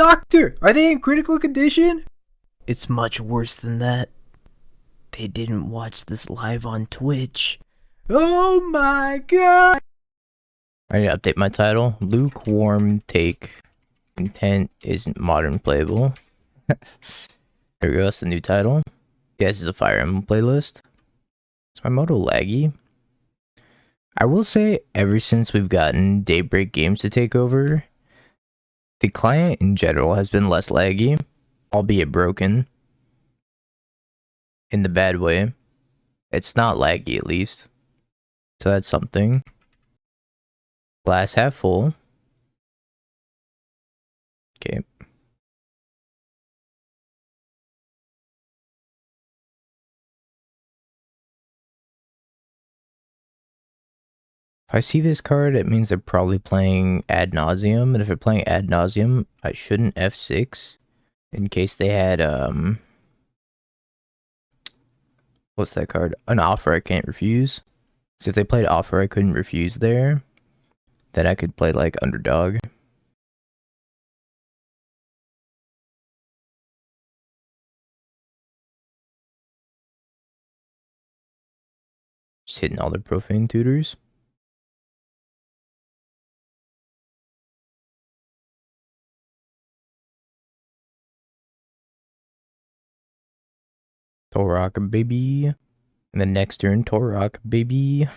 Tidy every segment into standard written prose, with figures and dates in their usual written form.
Doctor, are they in critical condition? It's much worse than that. They didn't watch this live on Twitch. Oh my god! I need to update my title. Lukewarm take. Intent isn't modern playable. There we go, that's the new title. Yeah, this is a Fire Emblem playlist. Is my moto laggy? I will say, ever since we've gotten Daybreak Games to take over, the client in general has been less laggy, albeit broken. In the bad way. It's not laggy, at least. So that's something. Glass half full. Okay. If I see this card, it means they're probably playing Ad Nauseam, and if they're playing Ad Nauseam, I shouldn't F6 in case they had what's that card? An offer I can't refuse. So if they played offer I couldn't refuse there, then I could play like underdog. Just hitting all their profane tutors. Torok, baby. And then next turn, Torok, baby.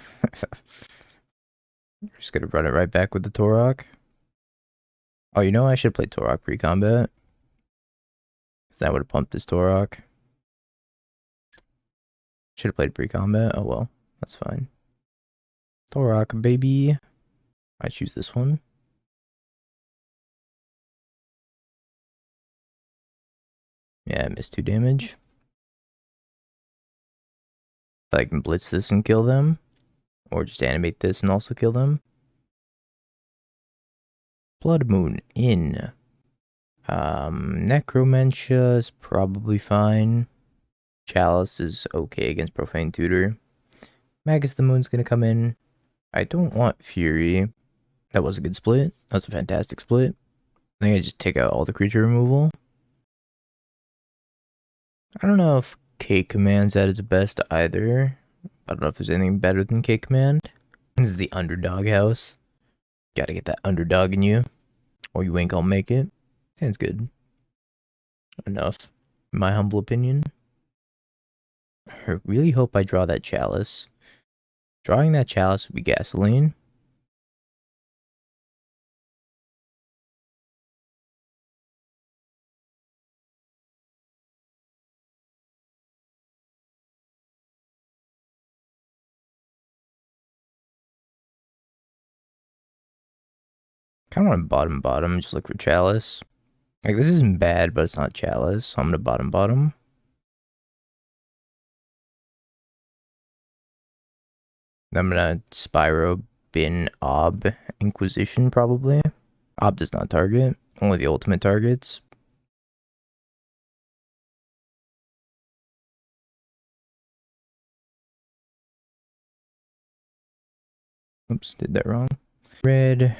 Just gonna run it right back with the Torok. Oh, you know, I should play Torok pre-combat. Because that would have pumped this Torok. Should have played pre-combat. Oh well, that's fine. Torok, baby. I choose this one. Yeah, I missed 2 damage. I can blitz this and kill them, or just animate this and also kill them. Blood Moon in. Necromentia is probably fine. Chalice is okay against Profane Tutor. Magus the Moon's gonna come in. I don't want Fury. That was a good split. That's a fantastic split. I think I just take out all the creature removal. I don't know if K Command's at its best either. I don't know if there's anything better than K Command. This is the underdog house. Gotta get that underdog in you, or you ain't gonna make it. Sounds good. Enough, in my humble opinion. I really hope I draw that Chalice. Drawing that Chalice would be gasoline. Kind of want to bottom, just look for Chalice. Like, this isn't bad, but it's not Chalice, so I'm gonna bottom. I'm gonna Spyro, Bin, Ob, Inquisition, probably. Ob does not target, only the ultimate targets. Oops, did that wrong. Red.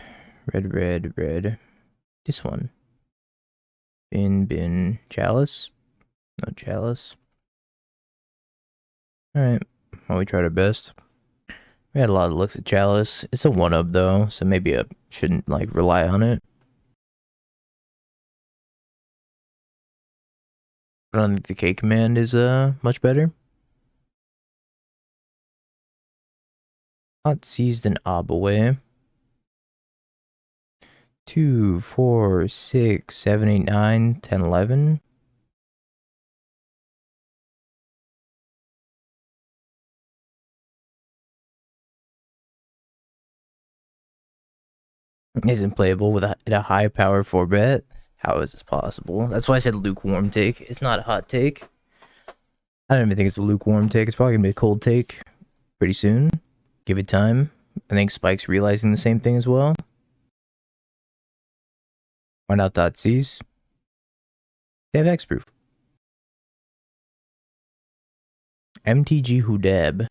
This one. Bin, Chalice. No Chalice. Alright, well, we tried our best. We had a lot of looks at Chalice. It's a 1-up though, so maybe I shouldn't like rely on it. I don't think the K command is much better. Hot seized an Ob away. 2, 4, 6, 7, 8, 9, 10, 11. Isn't playable with a high power 4-bet. How is this possible? That's why I said lukewarm take. It's not a hot take. I don't even think it's a lukewarm take. It's probably gonna be a cold take pretty soon. Give it time. I think Spike's realizing the same thing as well. Why not Thoughtseize? They have X-Proof. MTG Hudeb.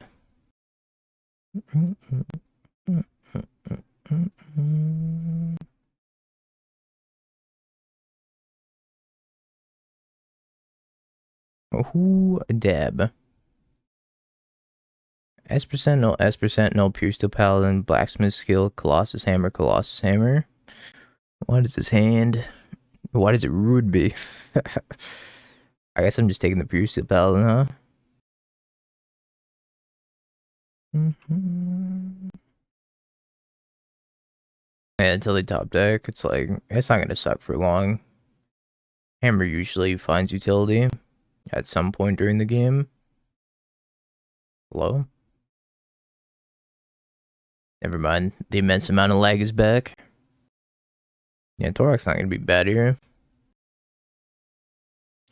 Ooh, dab. S%, no S%, no Pure Steel Paladin, Blacksmith Skill, Colossus Hammer, Colossus Hammer. What is his hand? Why does it rude be? I guess I'm just taking the Pure Steel Paladin, huh? Yeah, until they top deck, it's like, it's not gonna suck for long. Hammer usually finds utility at some point during the game. Hello? Never mind, the immense amount of lag is back. Yeah, Torok's not gonna be bad here.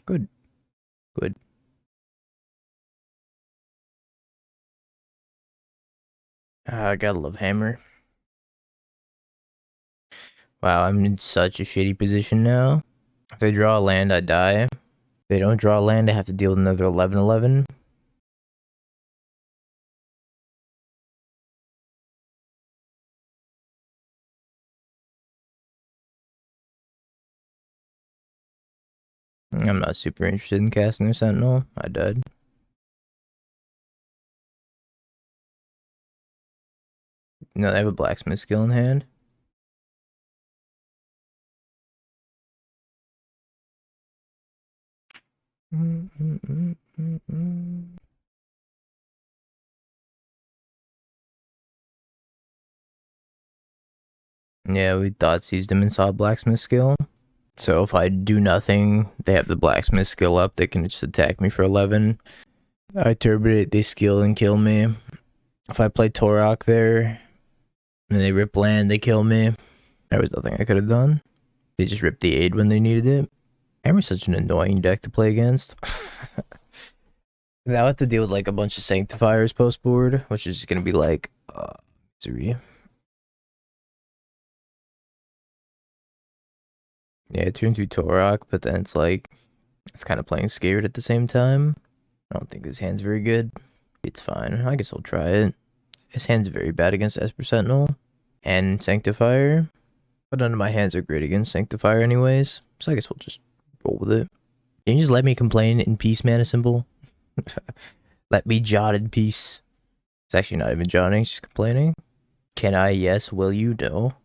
Good. Good. I gotta love Hammer. Wow, I'm in such a shitty position now. If they draw a land, I die. If they don't draw a land, I have to deal with another 11/11. I'm not super interested in casting their Sentinel. I died. No, they have a Blacksmith Skill in hand. Yeah, we thought seized him and saw Blacksmith Skill. So if I do nothing, they have the Blacksmith Skill up, they can just attack me for 11. I turbinate, they skill and kill me. If I play Torok there, and they rip land, they kill me. There was nothing I could have done. They just ripped the aid when they needed it. Hammer's such an annoying deck to play against. Now I have to deal with like a bunch of Sanctifiers post board, which is gonna be like misery. Yeah, turn 2 Torok, but then it's like it's kind of playing scared at the same time. I don't think his hand's very good. It's fine. I guess I'll try it. His hand's very bad against Esper Sentinel and Sanctifier, but none of my hands are great against Sanctifier anyways, so I guess we'll just roll with it. Can you just let me complain in peace, mana symbol? Let me jot in peace. It's actually not even jotting, it's just complaining. Can I? Yes. Will you? No.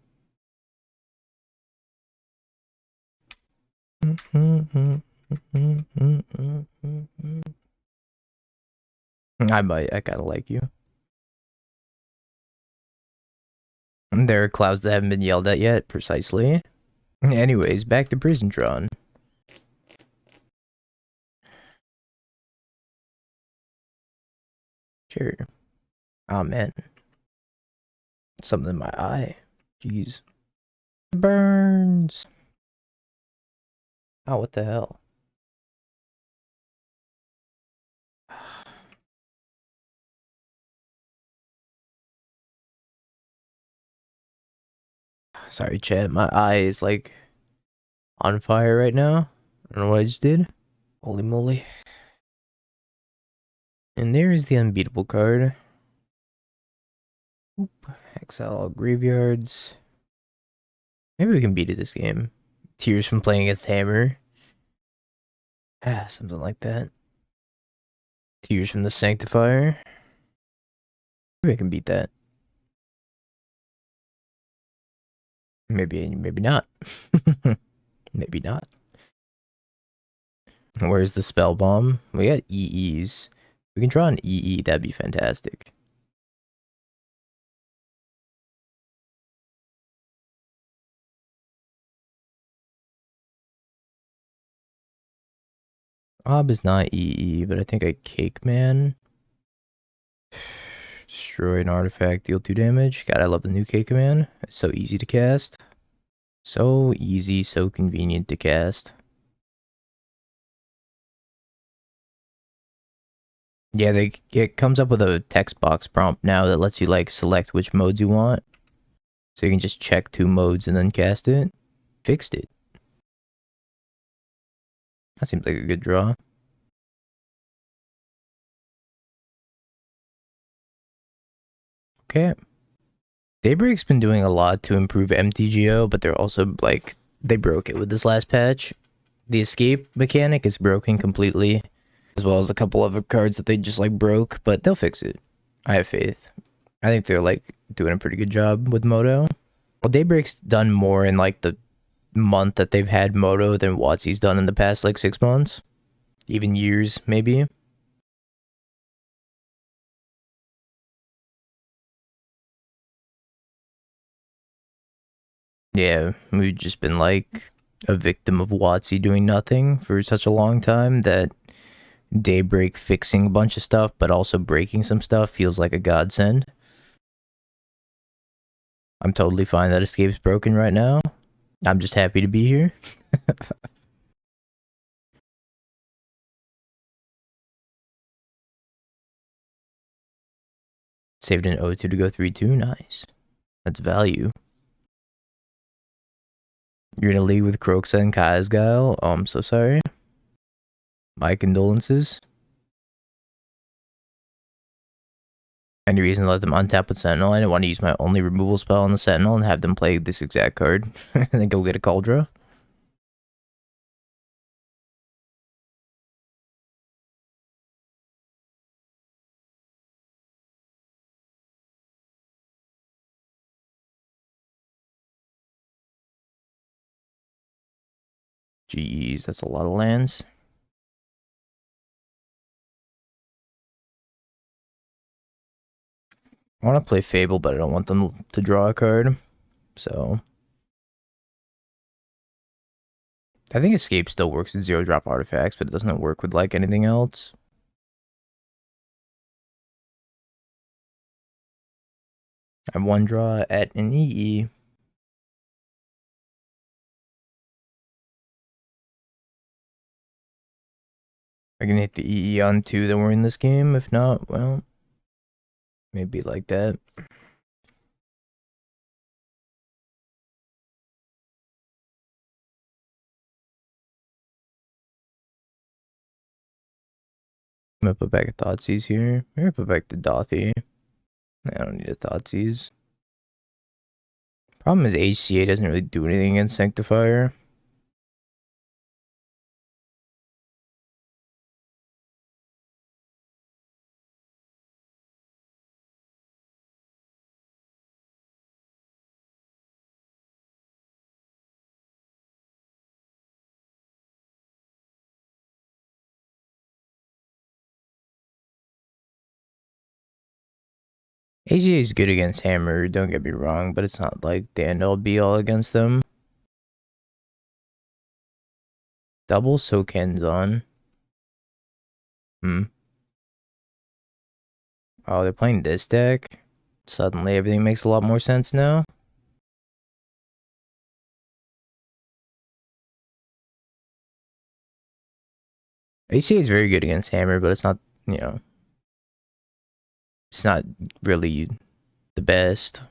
I kinda like you. There are clouds that haven't been yelled at yet, precisely. Anyways, back to Prisantron. Sure. Oh man. Something in my eye. Jeez. Burns. Oh, what the hell? Sorry, chat. My eye is like on fire right now. I don't know what I just did. Holy moly. And there is the unbeatable card. Oop. Exile all graveyards. Maybe we can beat it this game. Tears from playing against Hammer. Ah, something like that. Tears from the Sanctifier. Maybe I can beat that. Maybe not. Maybe not. Where's the spell bomb? We got EEs. We can draw an EE, that'd be fantastic. Ob is not EE, but I think I Cake Man. Destroy an artifact, deal 2 damage. God, I love the new Cake Man. It's so easy to cast. So easy, so convenient to cast. Yeah, it comes up with a text box prompt now that lets you like select which modes you want. So you can just check 2 modes and then cast it. Fixed it. That seems like a good draw. Okay. Daybreak's been doing a lot to improve MTGO, but they're also like, they broke it with this last patch. The escape mechanic is broken completely. as well as a couple other cards that they just like broke, but they'll fix it. I have faith. I think they're like doing a pretty good job with Moto. Well, Daybreak's done more in like the month that they've had Moto than WotC's done in the past like 6 months, even years maybe. Yeah, we've just been like a victim of WotC doing nothing for such a long time that Daybreak fixing a bunch of stuff but also breaking some stuff feels like a godsend. I'm totally fine that Escape's broken right now. I'm just happy to be here. Saved an O2 to go 3-2. Nice. That's value. You're in a league with Croxa and Kazgail. Oh, I'm so sorry. My condolences. Any reason to let them untap with Sentinel? I didn't want to use my only removal spell on the Sentinel and have them play this exact card. And then go get a Cauldron. Jeez, that's a lot of lands. I want to play Fable, but I don't want them to draw a card. So I think Escape still works with 0-drop artifacts, but it doesn't work with like anything else. I have 1 draw at an EE. I can hit the EE on 2 that were in this game. If not, well, maybe like that. I'm gonna put back a Thoughtseize here. I'm gonna put back the Dothy. I don't need a Thoughtseize. Problem is HCA doesn't really do anything against Sanctifier. HCA is good against Hammer, don't get me wrong, but it's not like the end-all be-all against them. Double Soken's on. Oh, they're playing this deck? Suddenly everything makes a lot more sense now. HCA is very good against Hammer, but it's not, you know, it's not really the best.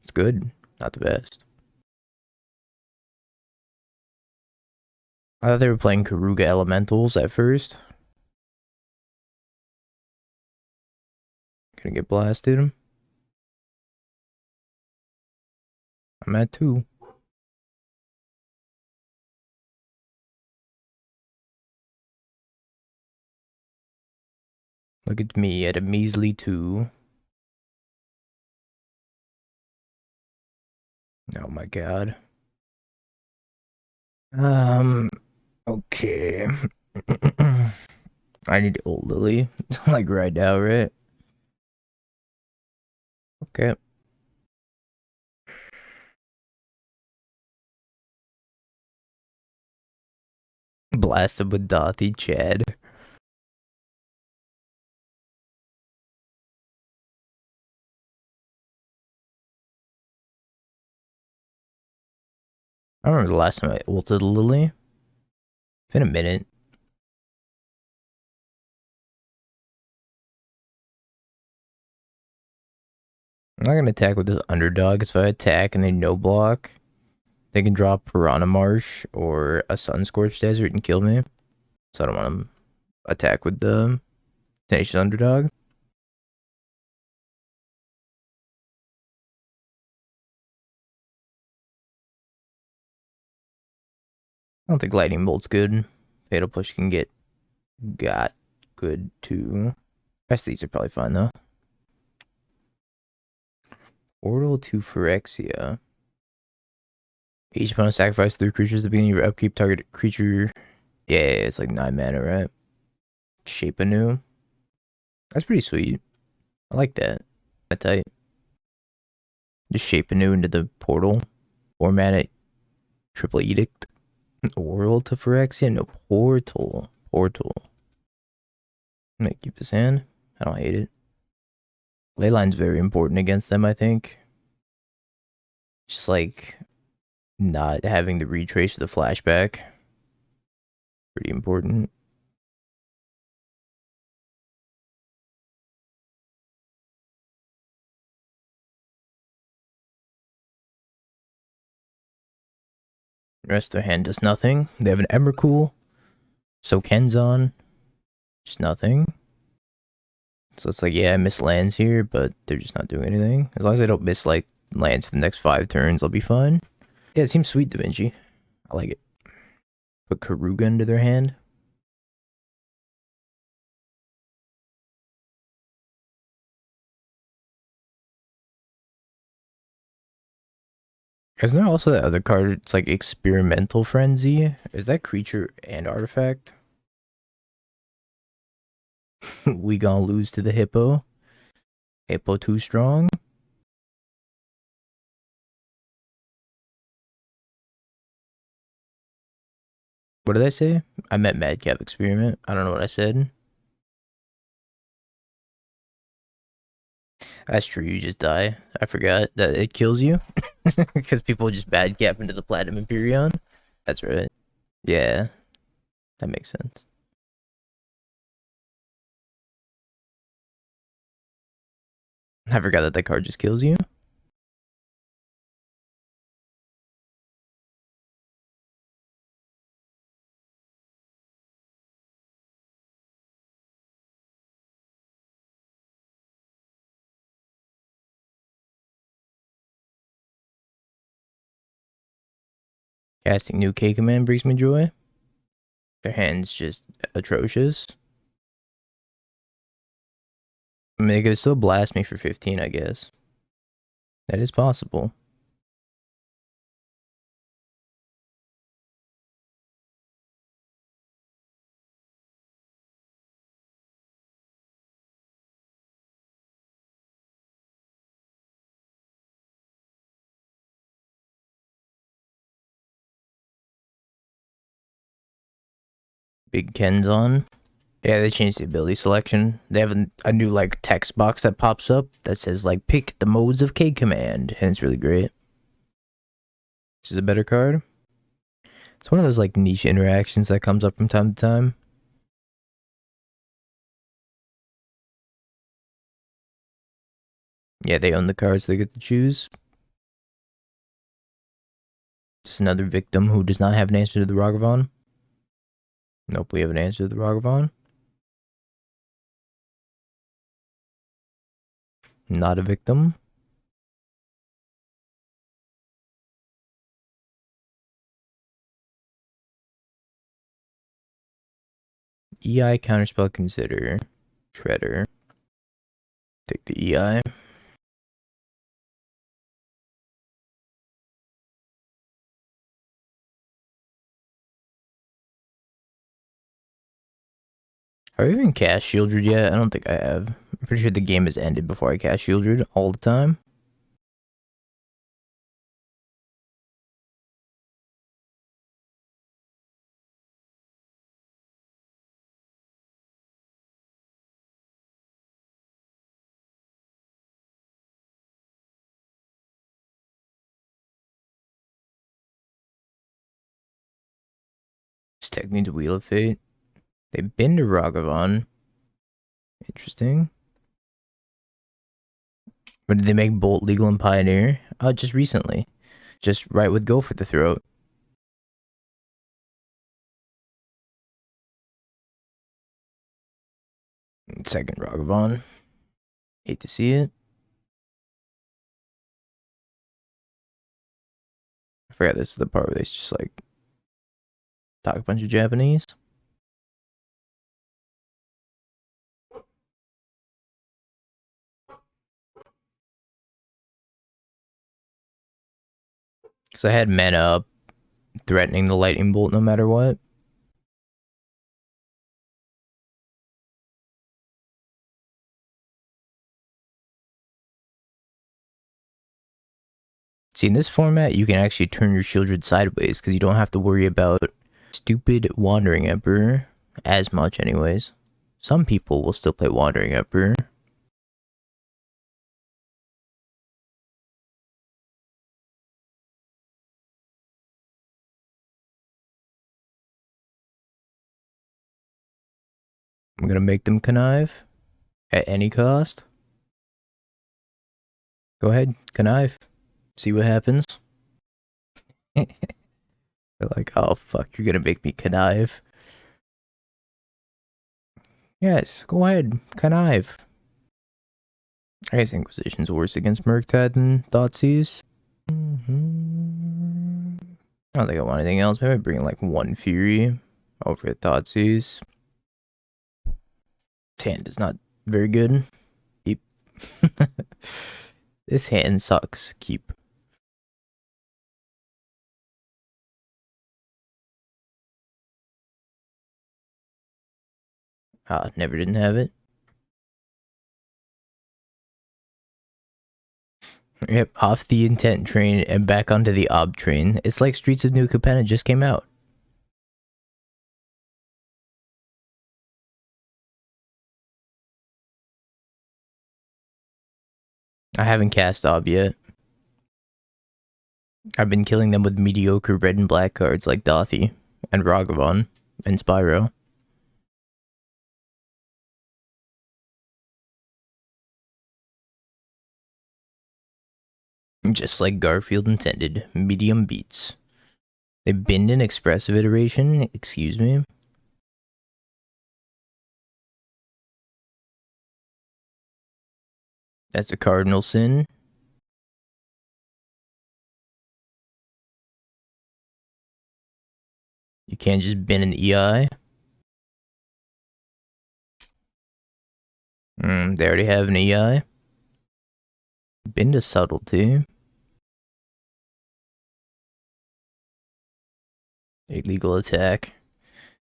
It's good, not the best. I thought they were playing Karuga Elementals at first. Gonna get blasted. I'm at 2. Look at me at a measly 2. Oh my god. Okay. I need old Lily. Like right now, right? Okay. Blasted with Dothy, Chad. I don't remember the last time I ulted Lily. It's been a minute. I'm not gonna attack with this underdog, because if I attack and they no block, they can draw Piranha Marsh or a Sunscorched Desert and kill me. So I don't want to attack with the Tenacious Underdog. I don't think Lightning Bolt's good. Fatal Push can get got good too. Rest of these are probably fine though. Portal to Phyrexia. Each opponent sacrifice 3 creatures at the beginning of your upkeep. Target creature. Yeah, it's like 9 mana, right? Shape anew. That's pretty sweet. I like that. I tell you. Just shape anew into the portal. 4 mana. Triple Edict. World to Phyrexia. No, portal. Portal. I'm gonna keep this hand. I don't hate it. Leyline's very important against them, I think. Just like not having the retrace of the flashback. Pretty important. The rest of their hand does nothing. They have an Emrakul. So Kenzon. Just nothing. So it's like, yeah, I miss lands here, but they're just not doing anything. As long as they don't miss like lands for the next 5 turns, I'll be fine. Yeah, it seems sweet, Da Vinci. I like it. Put Karuga into their hand. Isn't there also that other card? It's like Experimental Frenzy. Is that creature and artifact? We gonna lose to the hippo. Hippo too strong. What did I say? I meant Madcap Experiment. I don't know what I said. That's true, you just die. I forgot that it kills you. Because people just Madcap into the Platinum Imperion. That's right. Yeah. That makes sense. I forgot that card just kills you. Casting new K command brings me joy. Their hand's just atrocious. I mean, they could still blast me for 15, I guess. That is possible. Big Kenzon. Yeah, they changed the ability selection. They have a new like text box that pops up that says like pick the modes of K command, and it's really great. This is a better card. It's one of those like niche interactions that comes up from time to time. Yeah, they own the cards they get to choose. Just another victim who does not have an answer to the Ragavan. Nope, we have an answer to the Ragavan. Not a victim. EI counterspell consider. Shredder. Take the EI. Have I even cast Shieldred yet? I don't think I have. I'm pretty sure the game has ended before I cast Shieldred all the time. This tech needs Wheel of Fate. They've been to Ragavan. Interesting. But did they make Bolt legal and Pioneer? Just recently. Just right with Go for the throat. Second Ragavan. Hate to see it. I forgot this is the part where they just like talk a bunch of Japanese. Because I had mana up, threatening the lightning bolt no matter what. See, in this format, you can actually turn your Shieldred sideways because you don't have to worry about stupid Wandering Emperor as much anyways. Some people will still play Wandering Emperor. I'm gonna make them connive at any cost. Go ahead, connive. See what happens. They're like, oh fuck, you're gonna make me connive. Yes, go ahead, connive. I guess Inquisition's worse against Murktide than Thoughtseize. I don't think I want anything else. Maybe bring like one Fury over at Thoughtseize. This hand is not very good. Keep. This hand sucks. Keep. Never didn't have it. Yep, off the intent train and back onto the ob train. It's like Streets of New Capenna just came out. I haven't cast ob yet. I've been killing them with mediocre red and black cards like Dothy and Ragavan and Spyro. Just like Garfield intended, medium beats. They binned an expressive iteration, excuse me. That's a cardinal sin. You can't just bin an EI. They already have an EI. Bin to subtlety. Illegal attack.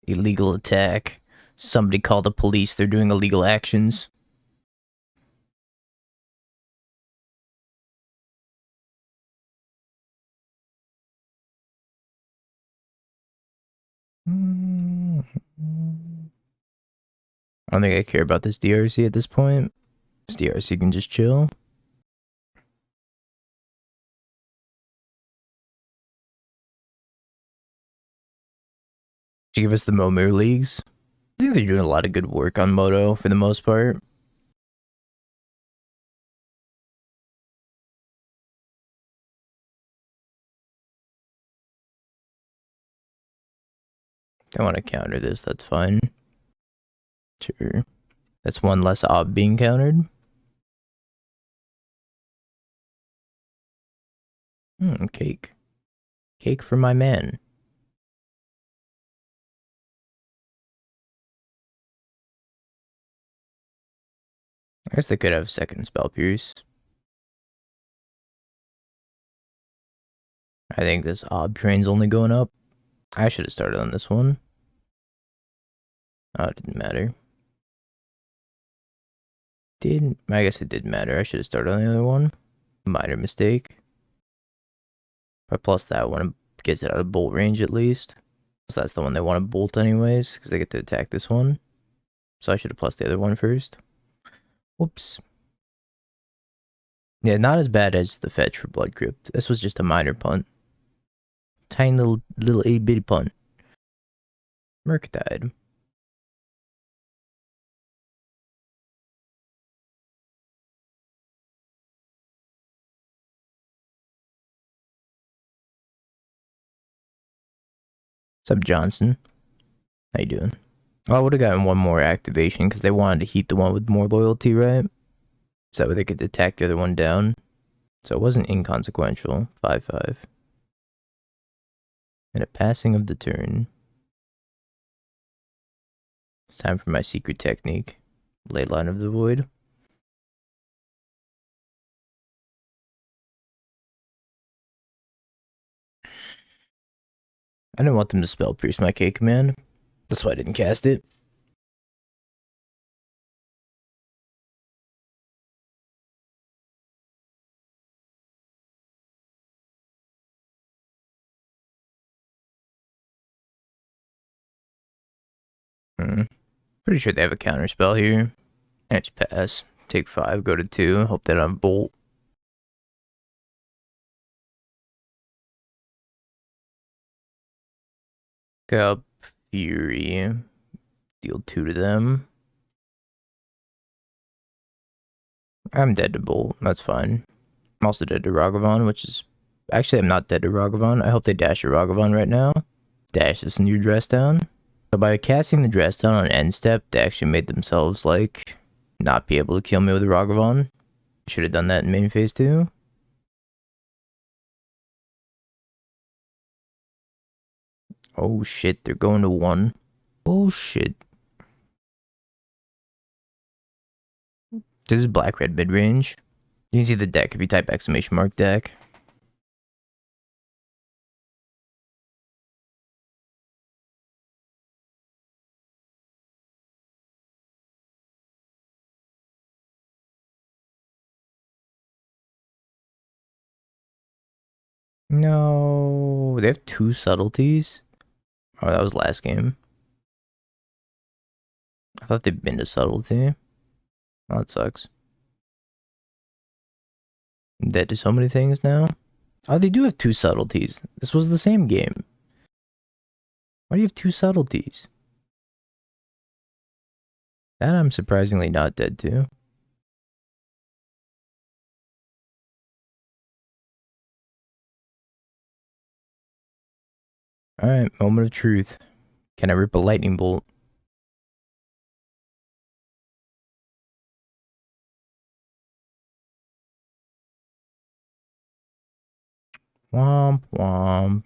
Illegal attack. Somebody call the police, they're doing illegal actions. I don't think I care about this DRC at this point. This DRC can just chill. To give us the Momir leagues. I think they're doing a lot of good work on Moto for the most part. I want to counter this, that's fine. Sure. That's one less ob being countered. Cake. Cake for my man. I guess they could have second spell pierce. I think this ob train's only going up. I should have started on this one. Oh, it didn't matter. I guess it did matter. I should have started on the other one. Minor mistake. If I plus that one, it gets it out of bolt range at least. So that's the one they want to bolt anyways, because they get to attack this one. So I should have plus the other one first. Whoops. Yeah, not as bad as the fetch for Blood Crypt. This was just a minor punt. Tiny little 8-bit punt. Murktide. What's up, Johnson? How you doing? Oh, I would have gotten one more activation because they wanted to heat the one with more loyalty, right? So that way they could attack the other one down. So it wasn't inconsequential. 5-5. And a passing of the turn. It's time for my secret technique. Ley Line of the Void. I didn't want them to spell pierce my K command. That's why I didn't cast it. Pretty sure they have a counter spell here. Let's pass. Take 5, go to 2. Hope they don't have bolt. Up Fury. Deal 2 to them. I'm dead to bolt. That's fine. I'm also dead to Ragavan, which is... Actually, I'm not dead to Ragavan. I hope they dash your Ragavan right now. Dash this new dress down. So by casting the dress down on end step, they actually made themselves, like, not be able to kill me with a Ragavan. Should have done that in main phase too. Oh shit, they're going to 1. Oh shit. This is black-red mid-range. You can see the deck if you type exclamation mark deck. No, they have 2 subtleties. Oh, that was last game. I thought they'd been to subtlety. Oh, that sucks. I'm dead to so many things now. Oh, they do have 2 subtleties. This was the same game. Why do you have 2 subtleties? That I'm surprisingly not dead to. Alright, moment of truth. Can I rip a lightning bolt? Womp womp.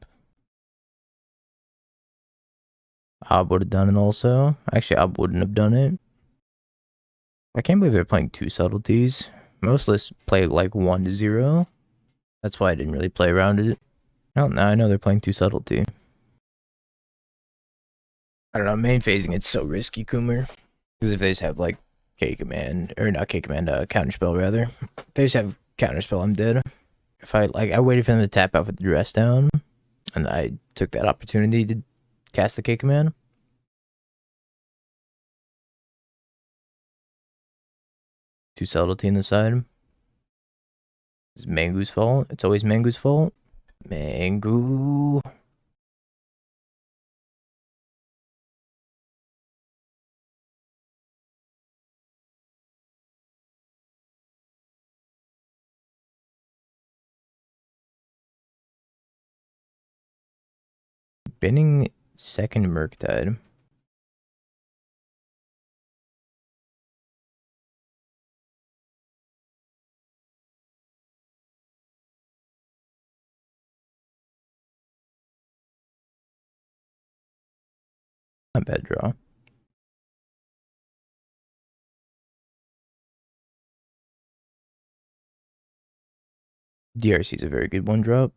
Ob would have done it also. Actually, Ob wouldn't have done it. I can't believe they're playing 2 subtleties. Most lists play like 1 to 0. That's why I didn't really play around it. Oh, now I know they're playing 2 subtlety. I don't know, main phasing it's so risky, Coomer. Because if they just have like K command, or not K command, counterspell rather. If they just have counterspell, I'm dead. If I waited for them to tap out with the dress down, and I took that opportunity to cast the K command. Too subtlety in the side. It's Mangu's fault. It's always Mangu's fault. Mangu. Binning second Murktide. Not bad draw. DRC is a very good one drop.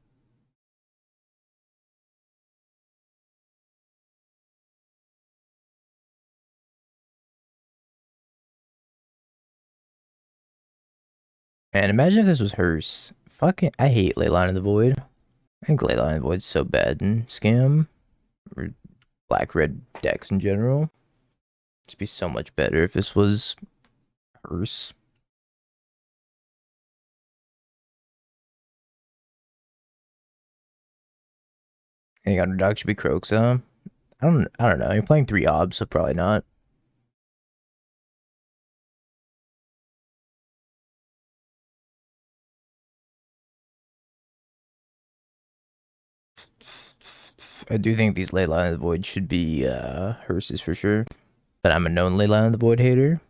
And imagine if this was hers. Fucking, I hate Leyline of the Void. I think Leyline of the Void's so bad in Scam. Or black-red decks in general. It'd be so much better if this was hers. I think underdog should be Croxa. I don't know. You're playing 3 obs, so probably not. I do think these Leyline of the Void should be hearses for sure. But I'm a known Leyline of the Void hater.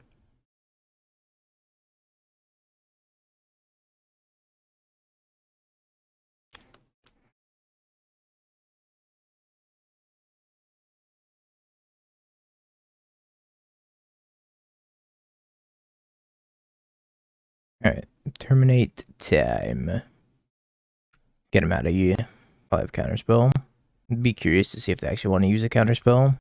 Alright, terminate time. Get him out of here. 5 counterspell. I'd be curious to see if they actually want to use a counterspell.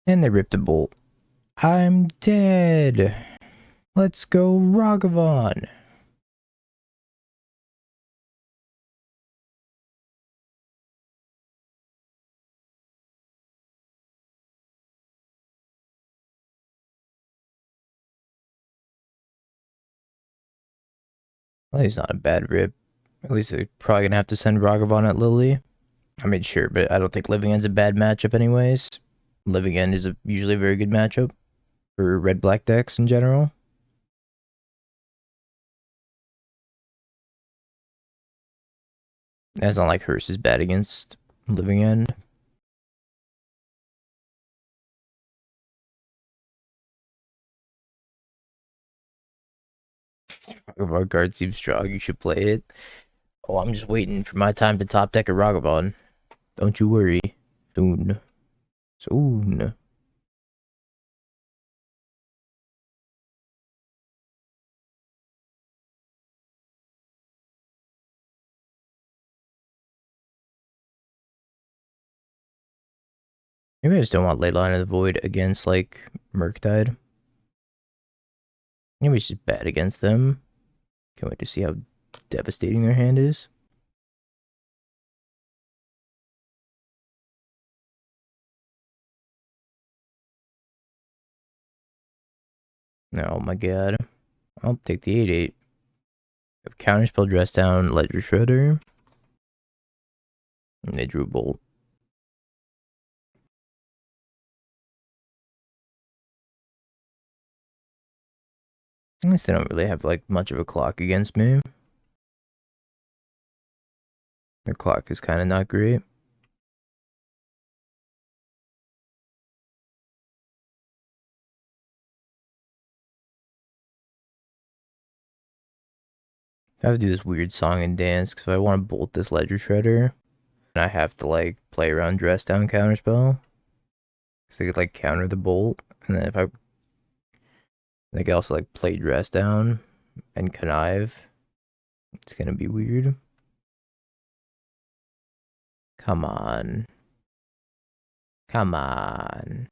And they ripped a bolt. I'm dead. Let's go, Ragavan. Well, he's not a bad rip. At least they're probably gonna have to send Ragavan at Lily. I mean, sure, but I don't think Living End's a bad matchup anyways. Living End is usually a very good matchup for red-black decks in general. It's not like Hearse is bad against Living End. If our guard seems strong, you should play it. Oh, I'm just waiting for my time to top deck a Ragavan. Don't you worry. Soon. Soon. Maybe I just don't want Leyline of the Void against, like, Murktide. Maybe it's just bad against them. Can't wait to see how devastating their hand is. Oh my god. I'll take the 8/8. Counterspell, dress down, Ledger Shredder. And they drew Bolt. At least they don't really have like much of a clock against me. Their clock is kind of not great. I have to do this weird song and dance because if I want to bolt this Ledger Shredder, I have to like play around dress down counterspell. So I could like counter the bolt, and then if I could also like play dress down and connive, it's gonna be weird. Come on. Come on.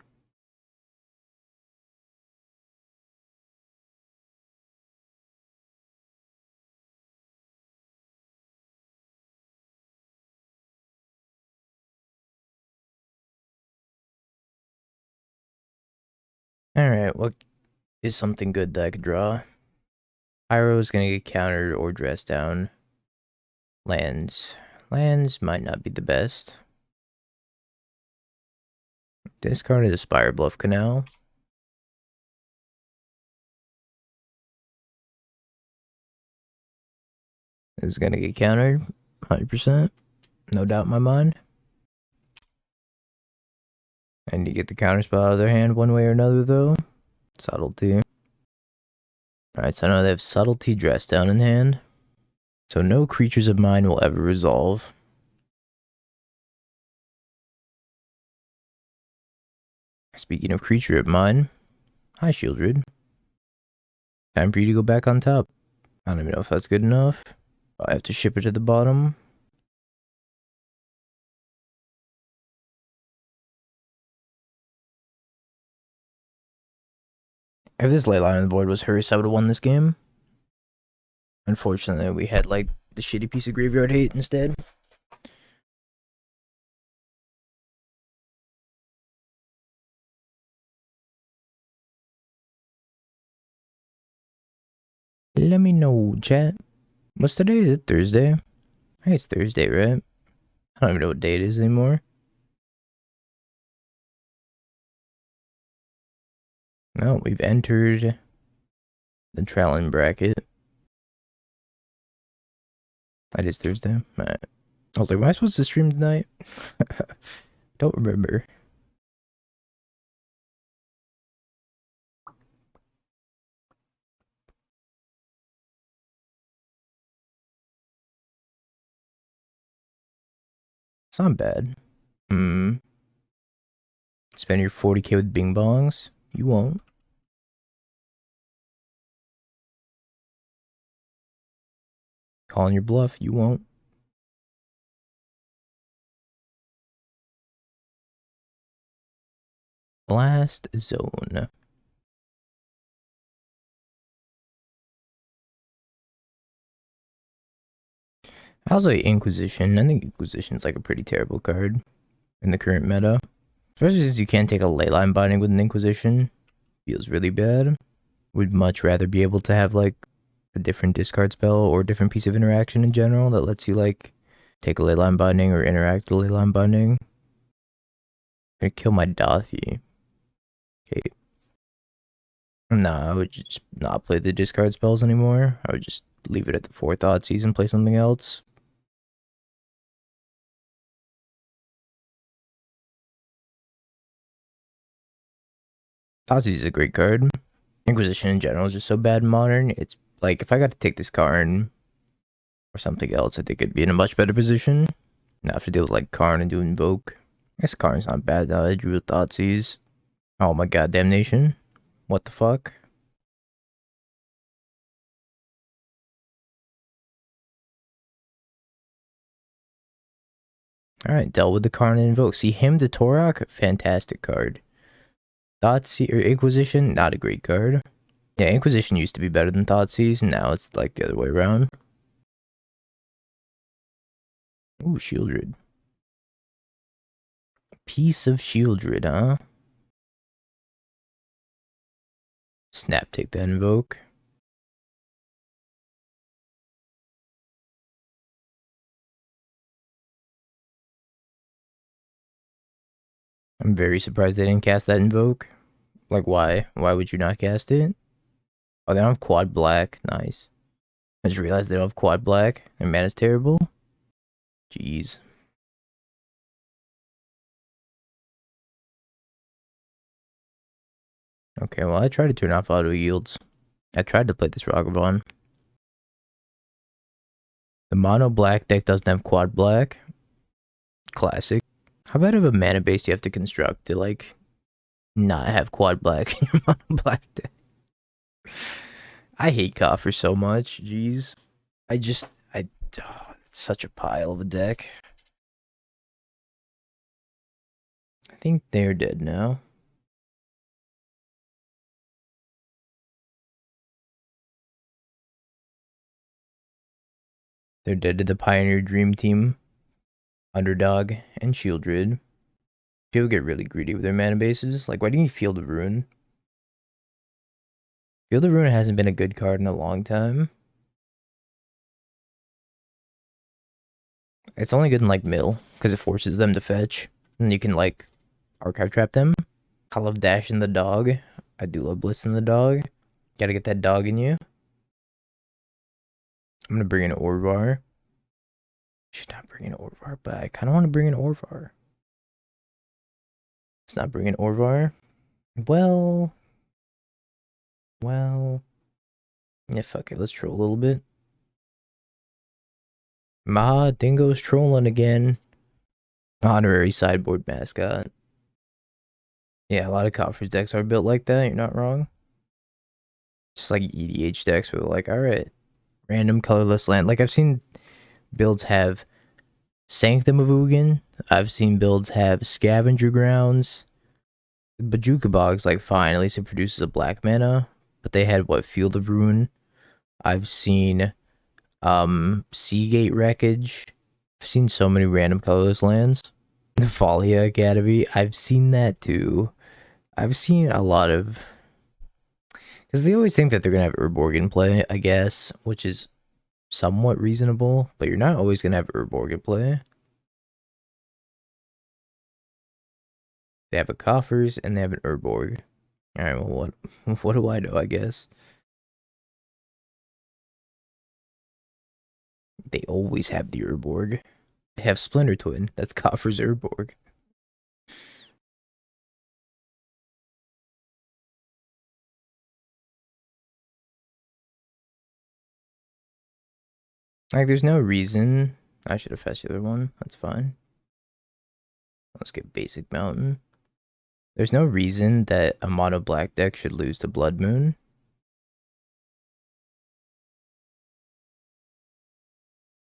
Alright, what is something good that I could draw? Pyro is gonna get countered or dressed down. Lands. Lands might not be the best. Discarded a Spire Bluff Canal. Is gonna get countered. 100%. No doubt in my mind. And you get the counterspell out of their hand one way or another, though. Subtlety. Alright, so I know they have Subtlety dressed down in hand. So no creatures of mine will ever resolve. Speaking of creature of mine, hi Shieldred. Time for you to go back on top. I don't even know if that's good enough. I have to ship it to the bottom. If this Leyline of the Void was hers, I would have won this game. Unfortunately, we had like the shitty piece of graveyard hate instead. Let me know, chat. What's today? Is it Thursday? Hey, it's Thursday, right? I don't even know what day it is anymore. No, we've entered the Trallin bracket. That is Thursday. Right. I was like, am I supposed to stream tonight? Don't remember. It's not bad. Spend your 40k with Bing Bongs? You won't. Calling your bluff, you won't. Blast Zone. I also hate Inquisition. I think Inquisition's like a pretty terrible card in the current meta. Especially since you can't take a leyline binding with an Inquisition. Feels really bad. Would much rather be able to have like a different discard spell or a different piece of interaction in general that lets you like take a leyline binding or interact with a leyline binding. I'm gonna kill my Dathi. Okay. Nah, I would just not play the discard spells anymore. I would just leave it at the Thoughtseize and play something else. Thoughtseize is a great card. Inquisition in general is just so bad in Modern. It's like, if I got to take this card or something else, I think I'd be in a much better position. Now I have to deal with like Karn and do Invoke. I guess Karn's not bad though. I drew with Thoughtseize. Oh my god, Damnation. What the fuck? Alright, dealt with the Karn and Invoke. See, him to Torok, fantastic card. Thoughtseize or Inquisition, not a great card. Yeah, Inquisition used to be better than Thoughtseize, and now it's like the other way around. Ooh, Shieldred. Piece of Shieldred, huh? Snap, take that Invoke. I'm very surprised they didn't cast that Invoke. Like, why? Why would you not cast it? Oh, they don't have quad black. Nice. I just realized they don't have quad black. Their mana's terrible. Jeez. Okay, well, I tried to turn off auto yields. I tried to play this Ragavan. The mono black deck doesn't have quad black. Classic. How bad of a mana base do you have to construct to, like, not have quad black in your mono black deck? I hate Coffer so much. Jeez. It's such a pile of a deck. I think they're dead now. They're dead to the Pioneer Dream Team, Underdog, and Shieldred. People get really greedy with their mana bases. Like, why do you Field of Ruin? Field of Ruin hasn't been a good card in a long time. It's only good in, like, Mill, because it forces them to fetch. And you can, like, Archive Trap them. I love dashing the dog. I do love blitzing the dog. Gotta get that dog in you. I'm gonna bring in Orvar. Should not bring in Orvar, but I kind of want to bring in Orvar. Let's not bring in Orvar. Well, yeah, fuck it. Let's troll a little bit. Maha Dingo's trolling again. Honorary sideboard mascot. Yeah, a lot of Coffers decks are built like that. You're not wrong. Just like EDH decks where they're like, alright, random colorless land. Like, I've seen builds have Sanctum of Ugin. I've seen builds have Scavenger Grounds. Bajuka Bog's like, fine, at least it produces a black mana. But they had, what, Field of Ruin? I've seen Seagate Wreckage. I've seen so many random colorless lands. The Falia Academy, I've seen that too. I've seen a lot of... Because they always think that they're going to have Urborg in play, I guess, which is somewhat reasonable, but you're not always going to have Urborg in play. They have a Coffers, and they have an Urborg. Alright, well, what do I know, I guess? They always have the Urborg. They have Splinter Twin. That's Coffer's Urborg. Like, there's no reason. I should have fetched the other one. That's fine. Let's get Basic Mountain. There's no reason that a mono black deck should lose to Blood Moon.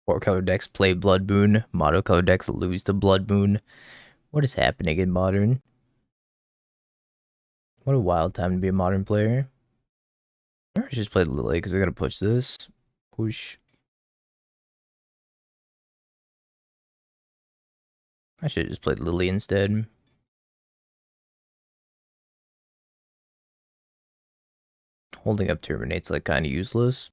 Four color decks play Blood Moon. Mono color decks lose to Blood Moon. What is happening in Modern? What a wild time to be a Modern player. I should just play Lily because I gotta push this. Push. I should have just played Lily instead. Holding up Terminate's like kind of useless.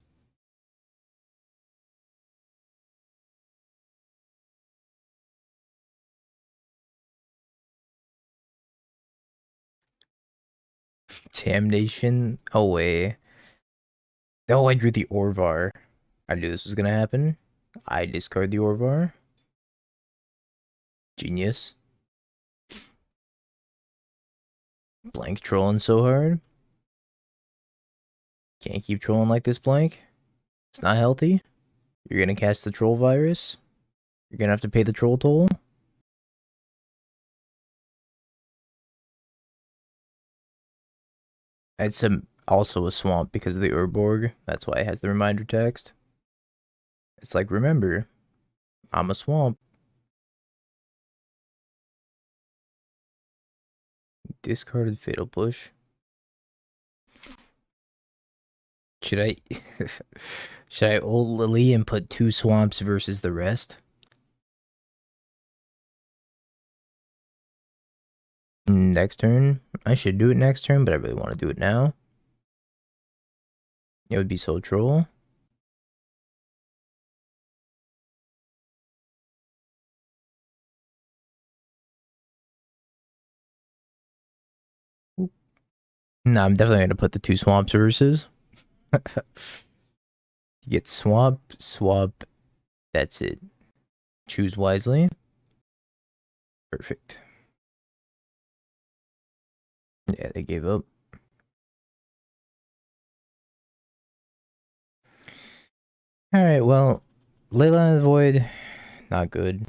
Damnation away. Oh, I drew the Orvar. I knew this was gonna happen. I discard the Orvar. Genius. Blank trolling so hard. Can't keep trolling like this, Blank. It's not healthy. You're gonna catch the troll virus. You're gonna have to pay the troll toll. It's also a swamp because of the Urborg. That's why it has the reminder text. It's like, remember, I'm a swamp. Discarded Fatal Push. Should I should I ult Lily and put 2 swamps versus the rest? Next turn? I should do it next turn, but I really want to do it now. It would be so troll. No, I'm definitely going to put the 2 swamps versus. You get swamp, swap. That's it. Choose wisely. Perfect. Yeah, they gave up. Alright, well, Leyline of the Void, not good.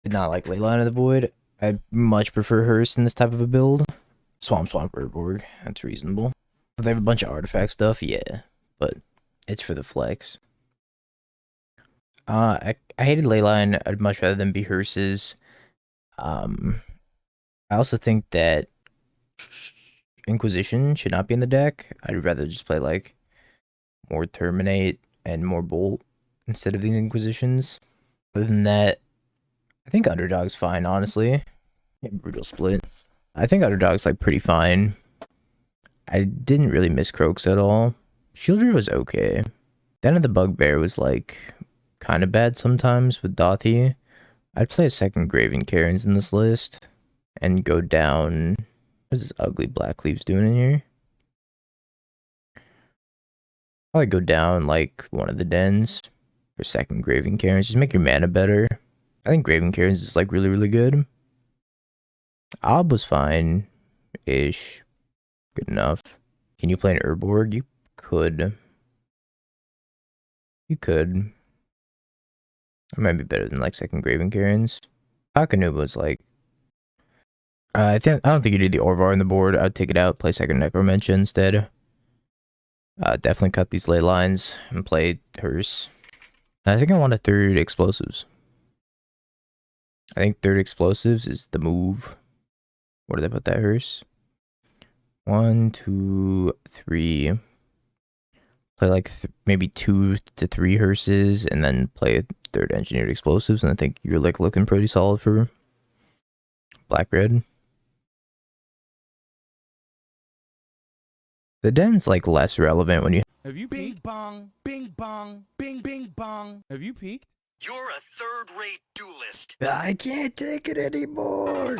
Did not like Leyline of the Void. I much prefer Hearst in this type of a build. Swamp Urborg, that's reasonable. But they have a bunch of artifact stuff, yeah, but it's for the flex. I hated Leyline. I'd much rather than be Hearst's. I also think that Inquisition should not be in the deck. I'd rather just play like more Terminate and more Bolt instead of these Inquisitions. Other than that, I think Underdog's fine, honestly. Yeah, Brutal Split. I think Underdog's like pretty fine. I didn't really miss Croaks at all. Shieldry was okay. Den of the Bugbear was like kind of bad sometimes with Dothy. I'd play a second Graven Cairns in this list and go down. What's this ugly Black Leaves doing in here? Probably go down like one of the dens for second Graven Cairns. Just make your mana better. I think Graven Cairns is like really, really good. Ob was fine-ish. Good enough. Can you play an Urborg? You could. You could. It might be better than like second Graven Cairns. Akanuba was like. I don't think you need the Orvar on the board. I'd take it out, play second Necromentia instead. Definitely cut these ley lines and play Hearse. I think I want a third Explosives. I think third Explosives is the move. Where did I put that Hearse? 1, 2, 3. Play like maybe 2 to 3 Hearses and then play third Engineered Explosives. And I think you're like looking pretty solid for black-red. The den's like less relevant when you Have you peeked? Bing bong, bing bong. Have you peeked? You're a third-rate duelist. I can't take it anymore.